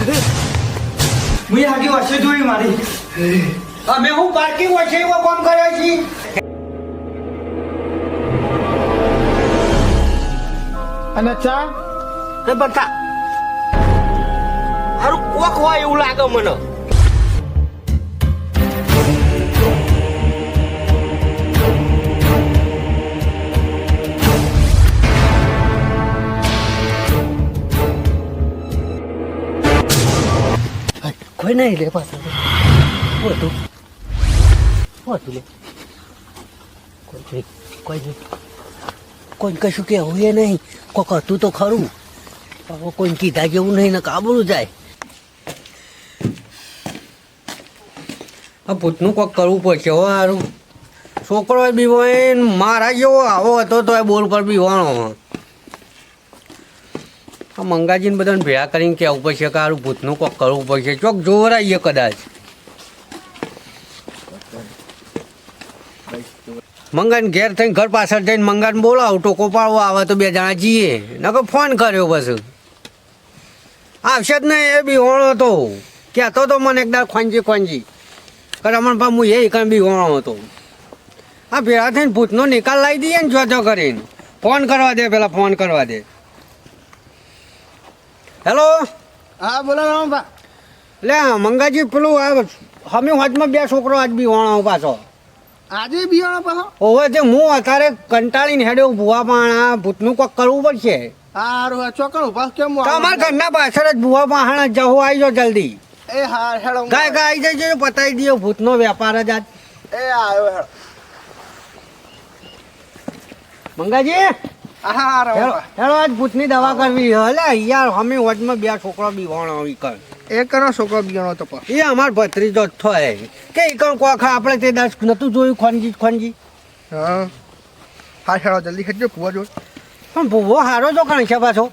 મેં આગી વર્ષે જોઈ મારી અમે હું પાર્કિંગ વર્ષે એવો કામ કર્યો છીએ અને ચા એ બતા હારું કોક હોય એવું લાગે મને કોઈ નહીં લે પાછું લે કોઈ કશું કેવું એ નહીં કોક હતું તો ખરું કોઈ કીધા જેવું નહીં ને કાબુલું જાય આ ભૂતનું કોક કરવું પડશે હો સારું છોકરો બીવો મારા જેવો આવો હતો તો એ બોલ પર બીવાનો આ મંગાજીને બધાને ભેળા કરીને કહેવું પડશે કે સારું ભૂતનું કોક કરવું પડશે ચોક જોવરાઈએ કદાચ મંગાને ઘેર થઈને ઘર પાછળ જઈને મંગાને બોલાવું ટોકો પાડવો આવે તો બે જણા જઈએ નકર ફોન કર્યો પછી આવશે જ નહીં એ બી હોણો હતો કહેતો તો મને એકદમ ખોંજી રમણ પા હું એ કાંઈ બી હોણો હતો આ ભેળા થઈને ભૂતનો નિકાલ લાવી દઈએ ને જો કરીને ફોન કરવા દે પેલા ફોન કરવા દે હેલો હા બોલો રામભા લે મંગાજી પેલું આ અમે હોજમાં બે છોકરો આજ બી હોણો પાછો આજે બિયાણો પાછો હવે તે હું અત્યારે કંટાળીને હેડ્યો ભૂવા પાણા ભૂતનું કોક કરવું પડશે હારું ચોકણ ઉભા કેમ તમારા ઘરના પાછળ જ ભૂવા પાણા જવું આવી જાઓ જલ્દી એ હાર હેડો ગાય આવી જજો પતાવી દો ભૂતનો વેપાર જ આજ એ આવ્યો હેડો મંગાજી હા રામભા હેડો આજ ભૂતની દવા કરવી હલે યાર અમે વચમાં બે છોકરો બી વણો કર એ કરો છોકરો બિયાણો તો પણ એ અમાર ભત્રીજો જ થાય કે કણ કોખા આપણે તે દસ નતું જોયું ખોનજી હા હા હેડો જલ્દી ખેંચજો ભૂવો જો પણ ભૂવો હારો જો કણ છે પાછો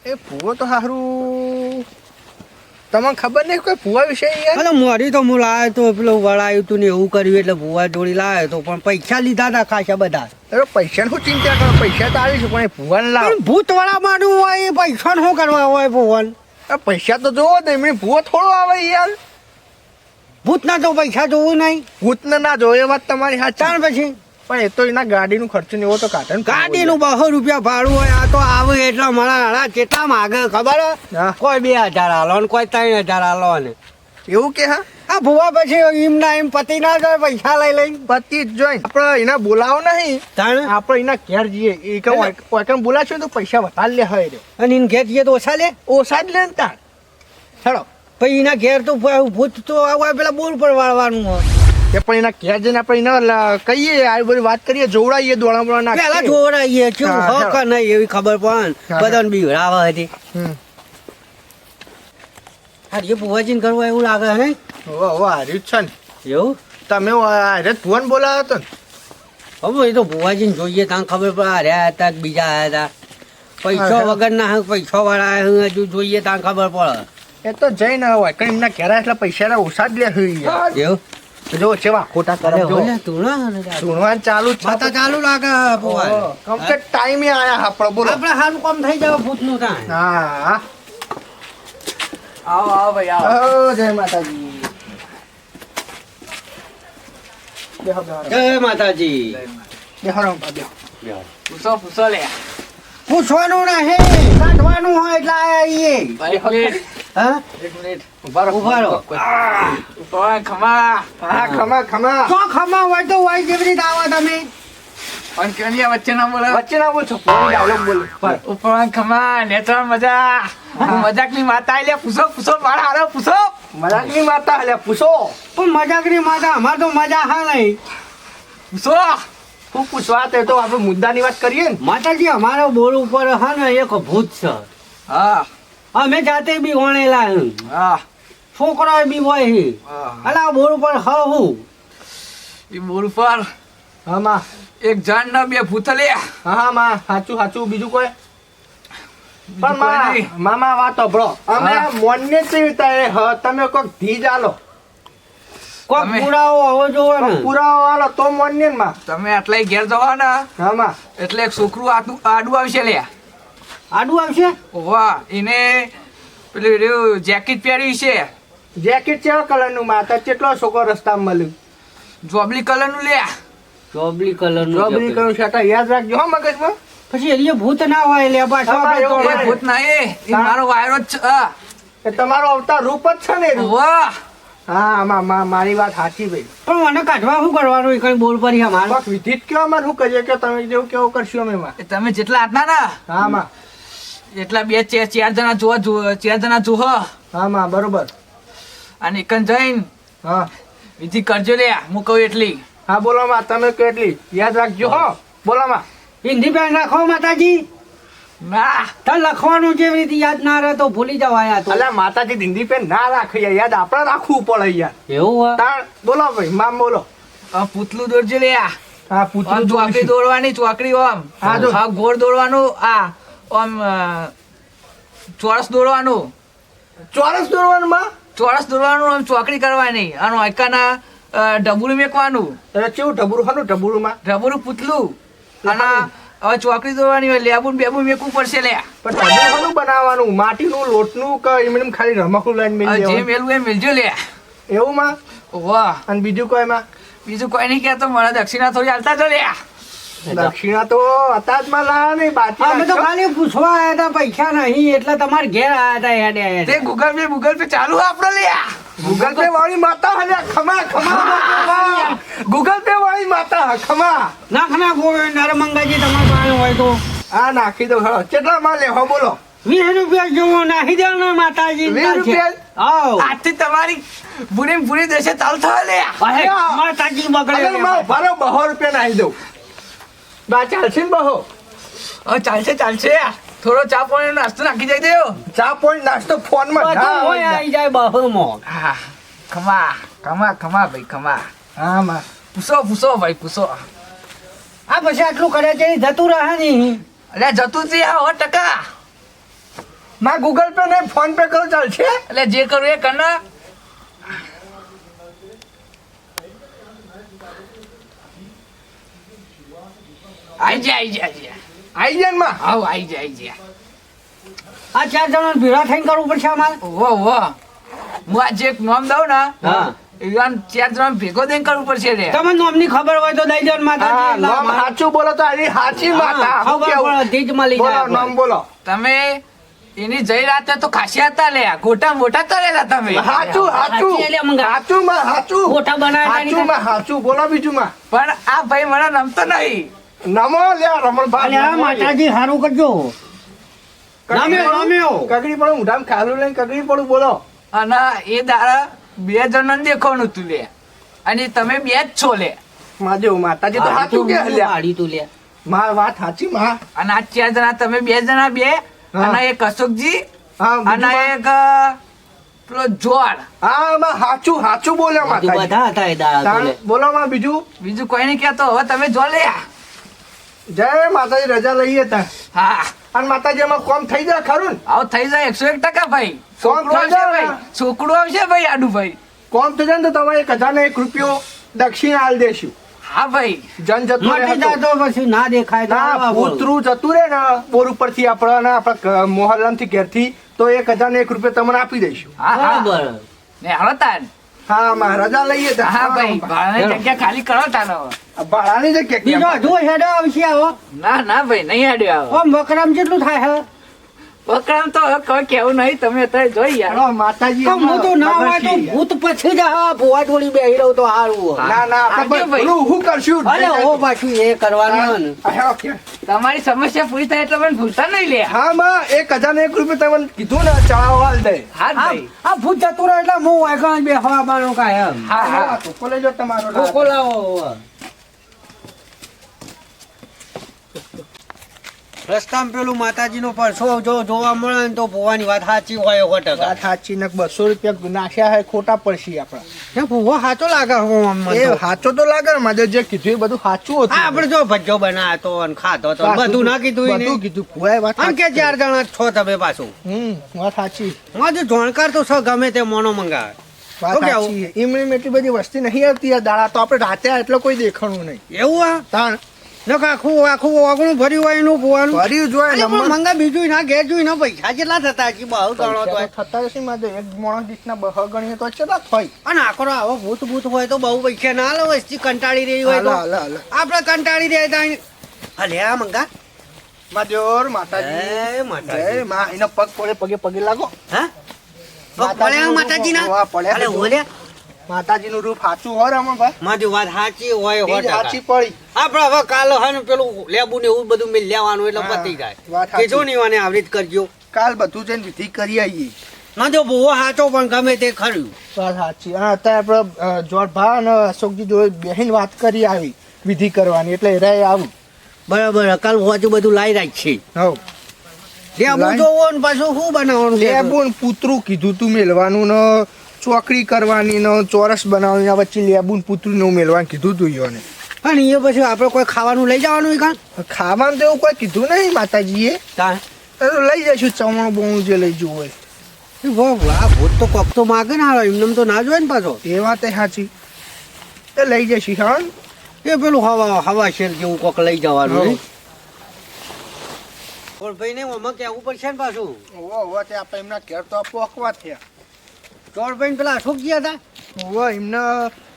એ ભૂવો તો સારું તમને ખબર નહીં કોઈ ભૂવા વિશે યાર અરે મોડી તો હું લાવ્યો તો પેલું વળાયું તું ને એવું કર્યું એટલે ભૂવા જોડી લાવ્યો તો પણ પૈસા લીધા હતા ખાસા બધા અરે પૈસાની શું ચિંતા કરો પૈસા તો આવીશું પણ એ ભૂવાને લાવ પણ ભૂત વાળા માંડવું હોય એ પૈસા શું કરવા હોય ભૂવન પૈસા તો જોવો ને એમની ભૂવો થોડો આવે યાર ભૂતના તો પૈસા જોવું નહીં ભૂતને ના જો એ વાત તમારી હા ચાલ પછી પણ એ તો એના ગાડીનું ખર્ચો ને એવો તો કાઢે ને ગાડીનું 200 રૂપિયા ભાડું હોય આ તો આવે એટલા મારા કેટલા માગે ખબર હે? હા. કોઈ 2000 આલો ને કોઈ 3000 આલો ને એવું કે હા આ ભૂવા પછી એમ ના એમ પતિ ના જાય પૈસા લઈ લઈને પતિ જ જોઈ આપણે એના બોલાવો નહીં તાણ આપણે એના ઘેર જઈએ એ કે બોલાવશું તો પૈસા વધારે લે હોય રહ્યો અને એને ઘેર જઈએ તો ઓછા લે ઓછા જ લે ને તાર હેડો પછી એના ઘેર તો ભૂત તો આવે પેલા બોલ પર વાળવાનું હોય કે પણ એના ઘેર જઈને આપણે એના કહીએ આવી બધી વાત કરીએ જોવડાવીએ દોડા બોડા પેલા નાખીએ જોવડાઈએ શું હા, હક હા. નહીં એવી ખબર પડે હા. બધાને બીવડાવે હતી હમ હા એ ભુવાજીને કરવા એવું લાગે હે ઓ હાર્યું જ છે ને એવું તમે હારે ભુવન બોલાવ્યો હતો ને હવે એ તો ભુવાજીને જોઈએ ત્યાં ખબર પડે હાર્યા હતા કે બીજા આવ્યા હતા પૈસા હા. વગર ના પૈસા વાળા હજુ જોઈએ ત્યાં ખબર પડે એ તો જઈને હોય કઈ એમના ઘેર એટલે પૈસા ઓછા જ લે એવું જો ચેવા ખોટા કરે જો સુણવાનું ચાલુ જ માતા ચાલુ લાગે ભુવા કમ્પ્લીટ ટાઈમે આયા આપણે બોલો આપણે સારું કામ થઈ જાય ભૂતનું ત્યાં હા આવો આવો ભાઈ આવો ઓ જય માતાજી બેહો બેહો જય માતાજી બેહો રમવા બેહો પૂછો લે પૂછવાનું નહીં કાઢવાનું હોય એટલે આવીએ એક મિનિટ હા એક મિનિટ ઉભા રહો ઉભા રહો ઉપર ખમા હા ખમા ખમા તો ખમા હોય તો હોય કેવી રીતે આવો તમે અને કેલિયા વચ્ચે ના બોલે વચ્ચે ના બોલ છો ફોન ડાયલોગ બોલ ઉપર ખમા નેત્ર મજા મજાક ની માતા આઈ લે પૂછો મારા હારો પૂછો મજાકની માતા એટલે પૂછો પણ મજાકની માતા અમાર તો મજા હા નહીં પૂછો શું પૂછવા તે તો આપણે મુદ્દાની વાત કરીએ ને માતાજી અમારો બોર ઉપર હા ને એક ભૂત છે હા અમે જાતે બી વણેલા હે હા છોકરા બી હોય હે અલા બોર ઉપર હું એ બોલ ઉપર હા માં એક જણ ના બે ભૂત લે હા હા માં સાચું સાચું બીજું કોઈ પણ કોઈ માં નહીં. મામા વાતો બ્રો અમે હા. મોનને ચીવતા તમે કોક ધીજ આલો કોઈ તમે- પુરાવો આવો જોવો ને પુરાવો આલો તો મોનને ને માં તમે આટલા ઘેર જવા ને હા માં એટલે એક છોકરું આડું આવશે લે આડું આવશે વાહ એને પેલું રહ્યું જેકેટ પહેર્યું છે જેકેટ કેવા કલરનું માતા કેટલો છોકરો રસ્તામાં મળ્યું જોબલી કલરનું લે ચોબલી કલરનું જોબરી કરું છતાં યાદ રાખજો હો મગજમાં પછી એરિયો ભૂત ના હોય લે પાછો તમારે આપણે એવું તો- હોય. ભૂત ના એ મારો વાયરો જ છે એ તમારો અવતાર રૂપ જ છે ને એનું. વાહ હા મારી વાત સાચી ભાઈ પણ મને કાઢવા શું કરવાનું એ કઈ બોલ પડી અમારે બસ વિધિ જ કયો અમારે શું કરીએ કે તમે જેવું કેવું કરશું અમે માં. તમે જેટલા હાથના ના હા માં એટલા બે ચાર જણા ચાર જણા જોહ હા માં બરોબર અને એકન જઈને હા વિધિ કરજો લે હું કહું એટલી હા બોલો માં તમે કેટલી યાદ રાખજો હો બોલો માં હિન્દી પેન રાખો માતાજી ના તો લખવાનું જેવી રીતે યાદ ના રહે તો ભૂલી જવાય તો અલ્યા માતાજી દિંડી પે ના રાખે યાદ આપણે રાખવું પડે યાર એવું હોય તાણ બોલો ભાઈ મામ બોલો આ પૂતલું દોરજો લે હા આમ પૂતળું ચોકડી દોરવાની ચોકડી આમ હા, જો. આ ગોળ દોરવાનું આ આમ ચોરસ દોરવાનું ચોરસ દોરવાનું માં ચોરસ દોરવાનું આમ ચોકડી કરવાની અને હકાના ડબુરું મેકવાનું એટલે કેવું ઢબુરું હાનું ઢબુરું માં ડબુરું પૂતલું અને હવે ચોકડી દોરવાની હોય લેબુન બેબુન મેકવું પડશે લે પણ ઢબુરું હાનું બનાવવાનું માટીનું લોટનું કે એમ ખાલી રમકડું લઈને મેલી હવે જે દેવાનું? મેલવું એ મેલજો લે એવું માં વાહ અને બીજું કોઈ માં બીજું કોઈ નહીં કહેતો મને દક્ષિણા થોડી હાલતા જો લે દક્ષિણા તો અતાજમાં લાયા નહીં બાકી અમે તો રાખજો. ખાલી પૂછવા આવ્યા હતા પૈસા નહીં એટલે તમારે ઘેર આવ્યા હતા હેડે તે હેડે. ગૂગલ પે ચાલુ આપડે લે ગૂગલ પે વાળી માતા હલે ખમા ખમા ગૂગલ પે વાળી માતા ખમા નાખ ના ગોવિંદ નરમંગાજી તમારે પાસે હોય તો આ નાખી દો હળો કેટલા માં લેહો બોલો 20 રૂપિયા જેવો નાખી દો ને માતાજી 20 રૂપિયા? આવ આજથી તમારી પૂરી દેશે ચાલુ થયો લે માતાજી બગડે અગર લે. માં ભરો 200 રૂપિયા નાખી દઉં બા ચાલશે ને બહો હવે ચાલશે થોડો ચા પાણી નાસ્તો નાખી જાય દેવો ચા પોઈન્ટ નાસ્તો ફોન માં બધું હોય આવી જાય બહુમાં. હા ખમા ભાઈ ખમા હા માં પૂછો ભાઈ પૂછો આ પછી આટલું કરે છે એ જતું રહે નહીં એટલે જતું જ રે 100%. માં ગૂગલ પે નહીં ફોન પે કરો ચાલશે એટલે જે કરું એ કર ને. આઈ જા આઈ જાય ને માં આવ આઈ જા આ 4 જણા ભેળા થઈને કરવું પડશે અમારે ઓહો હું આ જે નામ દઉં ને હા એવાન 4 જણા ભેગો દઈને કરવું પડશે રે તમને નોમની ખબર હોય તો દઈ દો ને હા માતાજી નામ સાચું બોલો તો આની સાચી માતા હા, હું ખબર કેવું? પડે ધીજ મળી બોલો જાય નામ બોલો તમે એની જઈ રાતે તો ખાસી હતા લે ગોટા મોટા કરેલા તમે સાચું સાચી એટલે મંગા. સાચું માં સાચું ગોટા બનાવ્યા હતા સાચું માં સાચું બોલો બીજું માં પણ આ ભાઈ મને નમતો નહીં નમો લે રમણ અરે આ માતાજી સારું કરજો નામ્યો. કગડી પડું ઊંધામ ખાલું લઈને કગડી પડું બોલો અને એ દાડા 2 જણને દેખવાનું તું લે અને તમે 2 જ છો લે માજે માતાજી તો સાચું કે હલ્યા હાડી તું લે માં વાત સાચી માં અને આ 4 જણા તમે 2 જણા હા. અને એક અશોકજી હા અને બીજું એક પેલો જોડ હા માં સાચું સાચું બોલ્યા બધું માતાજી બધા હતા એ દાડા તો તાણ લે. બોલો માં બીજું બીજું કોઈ નહીં કહેતો હવે તમે જો લે જય માતાજી રજા લઈએ તા હા અને માતાજી એમાં કોમ થઈ જાય ખરું ને આવો થઈ જાય 101% ભાઈ કોમ છોકરું થઈ આવશે જાય ભાઈ છોકરું આવશે ભાઈ આડું ભાઈ કોમ થઈ જાય ને તો તમારે 1001 રૂપિયો દક્ષિણ આલ દેશું હા ભાઈ જન જતું રહે મટી હતું. જાય તો પછી ના દેખાય તો ના આવા બોલ. કૂતરું જતું રહે ને બોર ઉપરથી આપણા મોહલ્લા થી ઘેરથી તો 1001 રૂપિયા તમને આપી દઈશું હા હા બરાબર ને હાલો તાન હા માં રજા લઈએ તા. હા ભાઈ ભાડાની જગ્યા ખાલી કરો તાન હવે ભાડાની જગ્યા બીજો ક્યાં? હજુ હેડે આવશે આવો ના ભાઈ નહીં આડ્યો આવો ઓમ બકરામ કેટલું થાય હે બકરામ તો હવે કોઈ કેવું નહીં તમે અત્યારે જોઈ યાર હલો, માતાજી તો હું તો ના હોય તો ભૂત પછી જ હા ભુવા જોડી બેહી રહું તો સારું હા. ના ના આવજો આપણે ભાઈ. પેલું હું કરશું અરે ઓ પાછું એ કરવાનું ને હા, okay. તમારી સમસ્યા પૂરી થાય એટલે મને ભૂલતા નહીં લે હા માં 1001 રૂપિયા તમને કીધું ને ચડાવવા દે હા ભાઈ આ ભૂત જતું રહે એટલે હું વાગણ બે હવા બાનો કાયમ હા હા તો લેજો તમારો કોકો લાવો રસ્તામાં પેલું માતાજીનો પરસો જો જોવા મળે ને તો ભુવાની વાત સાચી હોય 100%. વાત સાચી ને 200 રૂપિયા નાખ્યા હે ખોટા પડશે આપણા એ ભુવો સાચો લાગે હું આમ મને એ તો. સાચું તો લાગે ને મારે જે કીધું એ બધું સાચું હતું હા, આપણે જો ભજ્જો બનાવતો અને ખાતો તો બધું ના કીધું એને. બધું કીધું ફુવાએ વાત આમ કે સાચી. 4 જણા જ છો તમે પાછું વાત સાચી હું જો જાણકાર તો છો ગમે તે મોનો મંગાવે વાત શું કેવું? સાચી એમ એટલી બધી વસ્તી નહીં આવતી આ દાડા તો આપણે રાતે એટલો કોઈ દેખાણું નહીં એવું આ તાણ નકર આખું ઓગણું ભર્યું હોય એનું ભોવાનું ભર્યું જોઈએ અરે પણ નંબર મંગા બીજું ના ઘેર જોઈ ના પૈસા કેટલા થતા હશે બહુ ગણો તો થતા હશે મારે એક માણસ દીઠના 2 ગણીએ તો કેટલા થાય અને આકરો આવો ભૂત હોય તો બહુ પૈસા ના લે વસ્તી કંટાળી રહી હોય તો હાલે આપણે કંટાળી રહ્યા હતા અલે આ મંગા માધ્યોર માતાજી જય માતાજી જય માં એનો પગ પડે પગે પગે લાગો હા પડ્યા માતાજીના હા, પડ્યા. અલે ઓલે માતાજીનું રૂપ સાચું હોય રમણભાઈ મારી વાત સાચી હોય ઈ જ સાચી પડી આપણે હવે કાલ હે ને પેલું લેબુ ને એવું બધું મેં લેવાનું એટલે હા, પતી જાય વાત સાચી. કીધું નહીં મને આવી રીત કરજો કાલ બધું જઈને વિધિ કરી આવીએ માં જો બહુ સાચો પણ ગમે તે ખરું વાત સાચી હા અત્યારે આપણે જોડભા અને અશોકજી જોડે બેહીને વાત કરી આવી વિધિ કરવાની એટલે એરાય આવું બરાબર કાલ હોજુ બધું લાઈ રાખશે હવ લેબુ લાઈ- જોવો ને પાછું શું બનાવવાનું છે? લેબુ ને પૂતરું કીધું તું મેલવાનું ને ચોકડી કરવાની ને ચોરસ બનાવવાની ને વચ્ચે લેબુ ને પૂતરું ને એવું મેલવાનું કીધું તું ઈયોને પણ એ પછી આપણે કોઈ ખાવાનું લઈ જવાનું કાં ખાવાનું તો એવું કોઈ કીધું નહીં માતાજીએ કાં તો લઈ જઈશું ચવણ બવણ જે લઈ જવું હોય આ ભૂત તો કોક તો માગે ને હાલો એમને તો ના જોય ને પાછો એ વાત એ સાચી એ લઈ જઈશું હા એ પેલું હવા શેર જેવું કોક લઈ જવાનું હવ. પણ ભાઈ ને આમાં કેવું પડશે ને પાછું ઓવો તે આપણે એમના ઘેર તો પોકવા થયા ચોરભાઈ પેલા અશોક ગયા હતા ઓવો એમને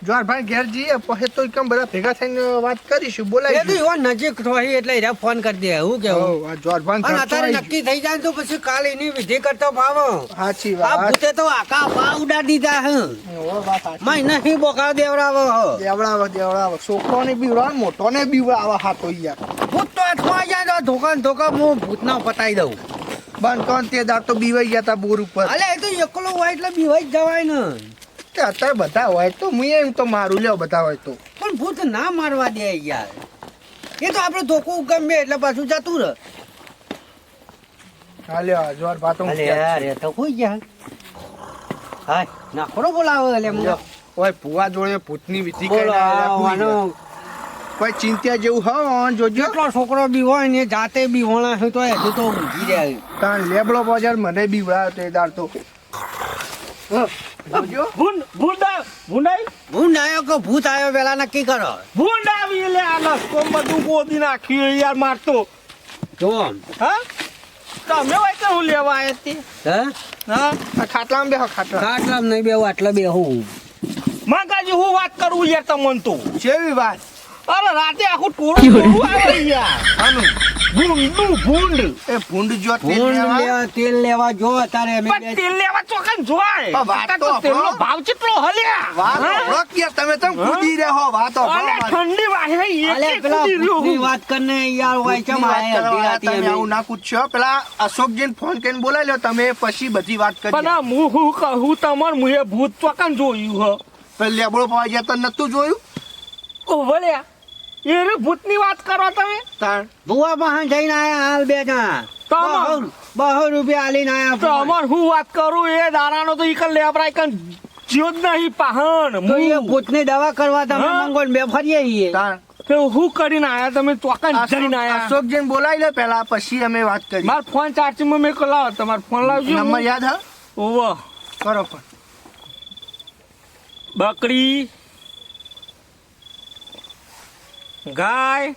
જોરભાઈ ઘેર જઈએ પછી તો કેમ બધા ભેગા થઈને વાત કરીશું એ તો બોલાવીશું એવો નજીક થઈ એટલે એને ફોન કરી દે હું કેવું હવ, આ જોરભાઈ અને ઘર તો અત્યારે આવી નક્કી થઈ જાય ને તો પછી કાલ એની વિધિ કરતો ભાવ ગયું. સાચી આ વાત ભૂતે તો આખા પા ઉડાડી દીધા હે ઓવો વાત સાચી. માય નહીં બોકા દેવરાવો દેવડાવો છોકરોને બીવડાવે મોટોને બીવડાવે હાથો યાર ભૂત તો હાથમાં આવી જાય તો ધોકા હું ભૂતના પતાઈ દઉં બંધ કોણ તે દાર તો બીવાઈ ગયા તા બોર ઉપર અલે એ તો એકલો હોય એટલે બીવાઈ જ જવાય ને તે અત્યારે બધા હોય તો હું એમ તો મારું લ્યો બધા હોય તો પણ ભૂત ના મારવા દે યાર એ તો આપણે ધોકો ગમે એટલે પાછું જતું રહે હાલ્યો જોર ભાતો અલે યાર એ તો કોઈ ગયા હાય ના ખરો બોલાવો એટલે મને ઓય ભુવા જોડે ભૂતની વિધિ કરીને બોલાવવાનો કોઈ ચિંતા જેવું હોય જોજો જેટલો છોકરો બી હોય ને જાતે બી હોણા હોય તો હજુ તો ઊંઘી રહ્યા તાણ લેબડો બજાર મને બીવડાયો તે દાર તો જોજો ભૂંડાઈ ભૂંડ આવ્યો કે ભૂત આવ્યો પેલા નક્કી કરો ભૂંડ આવી એટલે આ લસકો બધું ગોદી નાખ્યું યાર મારતો જો હા તમે હોય કે હું લેવા આવ્યા તે હે હા આ ખાટલામાં બેહો ખાટલા ખાટલામ નહીં બેવું આટલા બેહું મંગાજી હું વાત કરું યાર તમને તો કેવી વાત અરે રાતે આખું ટોળું આવે યાર આનું ભૂંડ એ ભૂંડ જો તે ભૂંડ લેવા. લેવા તેલ લેવા જો તારે અમે પણ તેલ લેવા ચોકન જોય પણ વાત તો તેલનો આપણો. ભાવ કેટલો હલ્યા વાત હા? રોક યાર તમે તમ કૂદી રહો વાત અલે ઠંડી વાહે અલે એક પેલા કૂદી રહ્યો ભૂતની હું. વાત કરને યાર હોય છે મારે અડધી રાતે તમે અમે. આવું ના પૂછ્યો પેલા અશોકજીને ફોન કરીને બોલાવી લ્યો તમે પછી બધી વાત પણ કરી આ હું કહું તમાર મુએ ભૂત ચોકન જોયું હ પેલા લેબડો પાવા ગયા તો નતું જોયું ઓ ભલ્યા એ ભૂતની વાત કરો તમે તાણ ભુવા બહાન થઈને આયા હાલ બે જણા તો અમાર- 200 રૂપિયા આલીને આયા તો અમાર હું વાત કરું એ દારાનો તો ઈકન લેબરાય કન જ્યો જ નહીં પાહણ તો એ હું. ભૂતની દવા કરવા તમે હા? મંગો ને બે ફરીએ છીએ તાણ તો હું કરીને આયા તમે ચોકન જઈને આયા અશોકજીને બોલાવી લો પેલા પછી અમે વાત કરી માર ફોન ચાર્જિંગમાં મેં લાવો તમારો ફોન લાવજો નંબર યાદ હા ઓવો કરો ફોન બકરી ગાય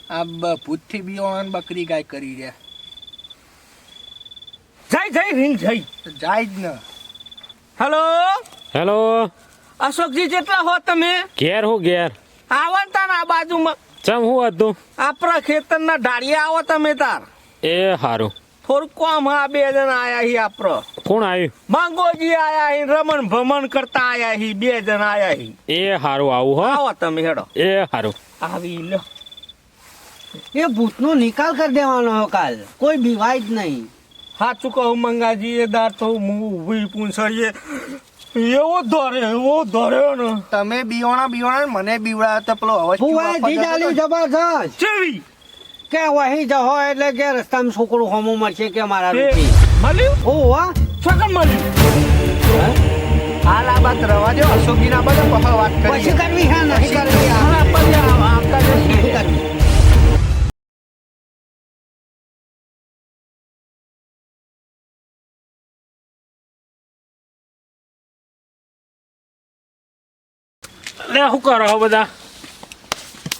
આ ભૂતથી બીવાન બકરી ગાય કરી રહ્યા જઈ રીંગ જઈ તો જાય જ ને હેલો હેલો અશોકજી જેટલા હો તમે ઘેર હું ઘેર આવન તાર આ બાજુમાં ચમ હું હતું આપણા ખેતરના ઢાળિયા આવો તમે તાર એ હારું થોડું કોમ આ બે જણા આયા હી આપરો કોણ આવ્યું માંગોજી આયા હી રમણ ભમણ કરતા આયા હી બે જણા આયા હી એ હારું આવું હો આવો તમે હેડો એ હારું આવી લ્યો એ ભૂતનો નિકાલ કરી દેવાનો હો કાલ કોઈ બીવાય જ નહીં સાચું કહું મંગાજી એ દાર તો હું ઊભી પૂંછડીએ એવો ધોર્યો ને તમે બીવાણા મને બીવડાયો તો પેલો અવાજ ભુવાએ જીજાલી જબરજસ્ત ચેવી કે વહી જહો એટલે કે રસ્તામાં છોકરું હોમો મળશે કે મારા એ રૂપી મળ્યું હોવા છકન મળ્યું હાલ આ બાત રવા દો અશોકજીના બધા પપ્પા વાત પછી કરી કરવી હા નહીં કરવી હા, હા. પછી આવતા જશે. નહીં કરવી લે શું કરો હો બધા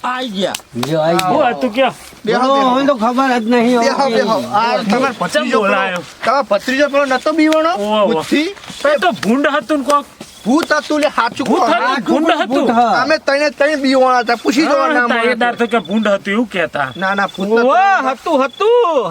આઈ ગયા જો આઈ હું ગયો. હતું કે બેહો, બોલો, બેહો. હવે તો ખબર જ નહીં બેહો, હોતી. બેહો. આ તમારો ભત્રીજો બોલાયો? તમારો ભત્રીજો પેલો નતો બીવણો ઓહો. બુદ્ધિ એ તો ભૂંડ હતું ને કોક ભૂત હતું લે સાચું કહો. ભૂત હતું? આ ભૂંડ ભૂત હતું? હા. અમે તને બીવણા હતા પૂછી જો નામ તાયેદાર તો કે ભૂંડ હતું એવું કહેતા. ના ના ભૂત નતું. ઓવા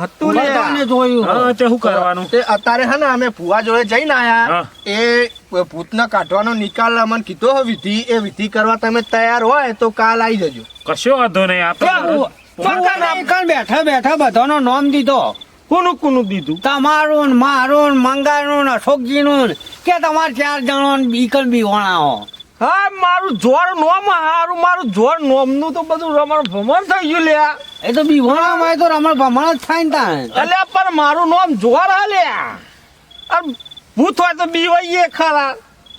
હતું લે બધાને જોયું. હા તે શું કરવાનું? તે અત્યારે હે ને અમે ભુવા જોડે જઈને આયા હા. એ ભૂતને કાઢવાનો નિકાલ અમને કીધો હો વિધિ એ વિધિ કરવા તમે તૈયાર હોય તો કાલ આવી જજો કશો વાંધો નહીં આપણે ચોક્કસ એકલ બેઠા બેઠા બધાનો નામ દીધો. કોનું દીધું તમારું ને મારું ને મંગાનું ને અશોકજીનું ને કે તમારે 4 જણો બીકલ બીવાણા હો. હા મારું જોર નોમ હારું મારું જોર નોમ નું તો બધું રમણ ભમણ થઈ ગયું લ્યા એ તો બીવાણા હોય તો રમણ ભમણ જ થાય ને તાણ. એટલે પણ મારું નામ જોર હા લ્યા અને ભૂત હોય તો બીવાઈએ ખરા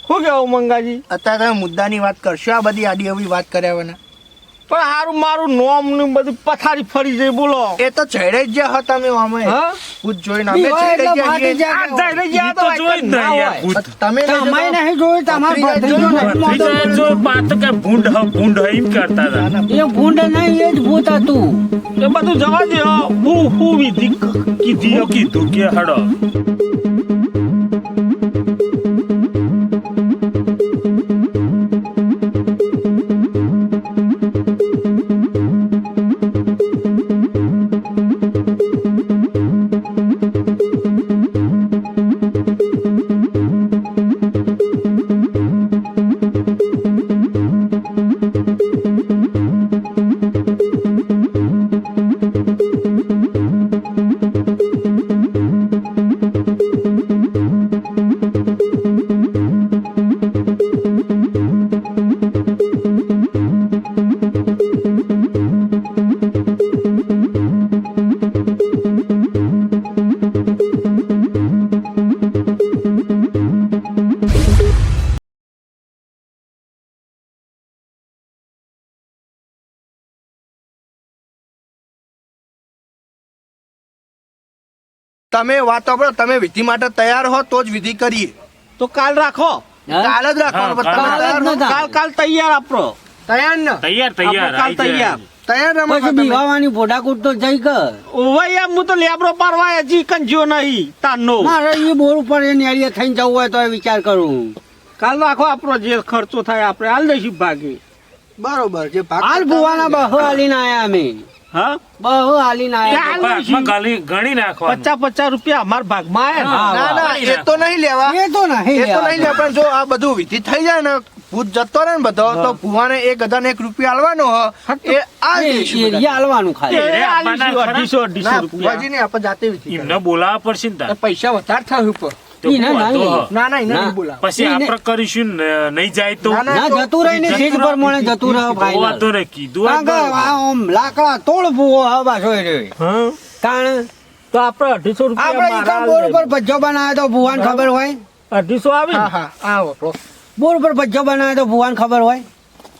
શું કેવું મંગાજી અત્યારે તમે મુદ્દાની વાત કરશો આ બધી આડી અવળી વાત કર્યા વગર. પણ હારું મારું નોમ નું બધું પથારી ફરી જાય બોલો એ તો ચડે જ જ્યાં હો તમે અમે હા ભૂત જોઈને અમે બીવાય ચડે એટલે જ ફાટી જઈએ. જાય. આ જઈને ગયા તો ઈ તો જોઈ જ ના નહીં યાર હોય. ભૂત. તમે તમે નહીં જોયું તમારે ભત્રીજો નહીં મોટો બીજા જો પાત કે ભૂંડ એમ કરતા હતા. એ ભૂંડ નહીં એ જ ભૂત હતું. એ બધું જવા દે હું વિધિ કીધી કીધું કે હડો તમે વાત સાંભળો તમે વિધિ માટે તૈયાર હો તો જ વિધિ કરીએ તો કાલ રાખો હા? કાલ જ રાખવાનું હા, પણ તમે કાલ જ તૈયાર હો? નતા. કાલ તૈયાર આપણો તૈયાર ને તૈયાર આપણે કાલ તૈયાર તૈયાર રમો પછી તમે. બીવાવાની ફોટાકૂટ તો જઈ કર. ઓવાઈ હું તો લેબરો પારવા હજી કંજ્યો નહીં તારનો મારે એ બોર ઉપર એ નેળીએ થઈને જવું હોય તો એ વિચાર કરું. કાલ રાખો આપણો જે ખર્ચો થાય આપણે હાલ દઈશું ભાગે બરોબર જે ભાગ હાલ ભુવાના બહુ હાલીને આયા અમે. હા બહુ હાલીને આયા. ચાલ. ભાગમાં ગણી નાખવાનું. 50 રૂપિયા અમાર ભાગમાં આયા ને. હા, ના ના એ તો નહીં લેવા એ તો નહીં એ તો નહીં લે પણ જો આ બધું વિધિ થઈ જાય ને ભૂત જતો રહે ને બધો તો ભુવાને 1,000 રૂપિયા આલવાનો હો એ આ દઈશું બધા. એ હાલવાનું એ ખાલી. આલીશું 250 ના રૂપિયા ભુવાજી ને આપણે જાતે વિધિ એમને કરીએ. બોલાવવા પડશે ને તાર. પૈસા વધારે થાય ઉપર તો ઈ ના, શું વાંધો ના, હ? ના ના એને ના. નહીં બોલાવે. પછી ઈ ને- આપણે કરીશું ને નહીં જાય તો ના, ના જતું રહીને સીટ પર મને જતું રહે તો ફાઇનલ. વાંધો નહીં. કીધું કારણ કે હોય આ આમ લાકડા તોડ ભૂવો હવે પાછો એ રહ્યો. હા કારણ તો આપણે 250 આપણે રૂપિયા ઈ કામ બોર ઉપર ભજ્જો બનાવે તો ભુવાન ખબર હોય. 250 આવી હા ને? હા આ વાપરો. બોર ઉપર ભજ્જો બનાવે તો ભુવાન ખબર હોય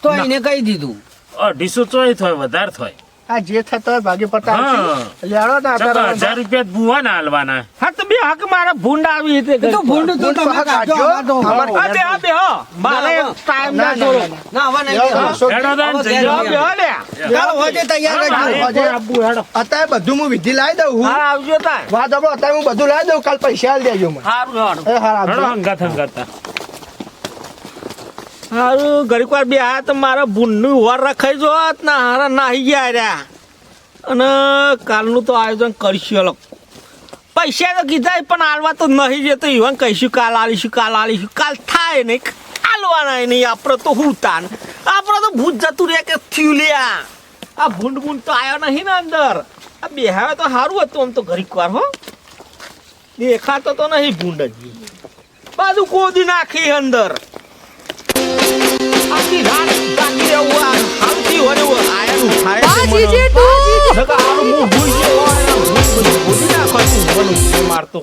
તો એને કહી દીધું. 250 ચોય થાય વધારે થાય. આ જે થતો હોય ભાગે પતા હા. લેડો ના ચકા અત્યારે 1000 રૂપિયા જ બુવાના હાલવાના. હા તો બે હક મારા ભૂંડ આવી એ તો ભૂંડ તો ભૂંડ તમે પાછા કાઢજો, કાઢજો. અમારે તો અમારે હા બે હા બે હા મારે ના, ટાઈમ ના, ના ના, થોડો ના, ના. ના હવે નહીં લેવો, દેવા. અશોક. હેડો તાન હવે જઈએ. ઘેર બે હા લે ચાલો હોજે તૈયાર હા, રહેજો. હા, હજે. આબુ હેડો અત્યારે બધું હું વિધિ લાવી દઉં હું હા આવજો તાર વાત સાંભળો અત્યારે હું બધું લાવી દઉં કાલ પૈસા આલી દેજો મને હારું હારું એ હારા હેડો આપજો. હંગાત હંગાતા. હારું ઘડીક વાર બે હા તો મારા ભૂંડનું વાર રખાઈ જો ના હારા નાહી ગયા રહ્યા અને કાલનું તો આયોજન કરીશું અલગ પૈસા તો કીધા પણ આલવા તો નહીં જતો ઈવન કહીશું કાલ આલીશું કાલ થાય નહીં આલવાના નહીં આપણે તો હું તાન આપણે તો ભૂત જતું રહે કે થયું લ્યા આ ભૂંડ તો આવ્યો નહીં ને અંદર આ બેહાવે તો સારું હતું આમ તો ઘડીક વાર હો દેખાતો તો નહીં ભૂંડ જ બાજુ કોદી નાખી અંદર આખી રાત જાગી રહેવું આ હાલતી હોય એવું આયાનું થાય છે મને. નકર હારું હું ભૂલી ગયો હોય, ભૂલી નાખો છું, મને મારતો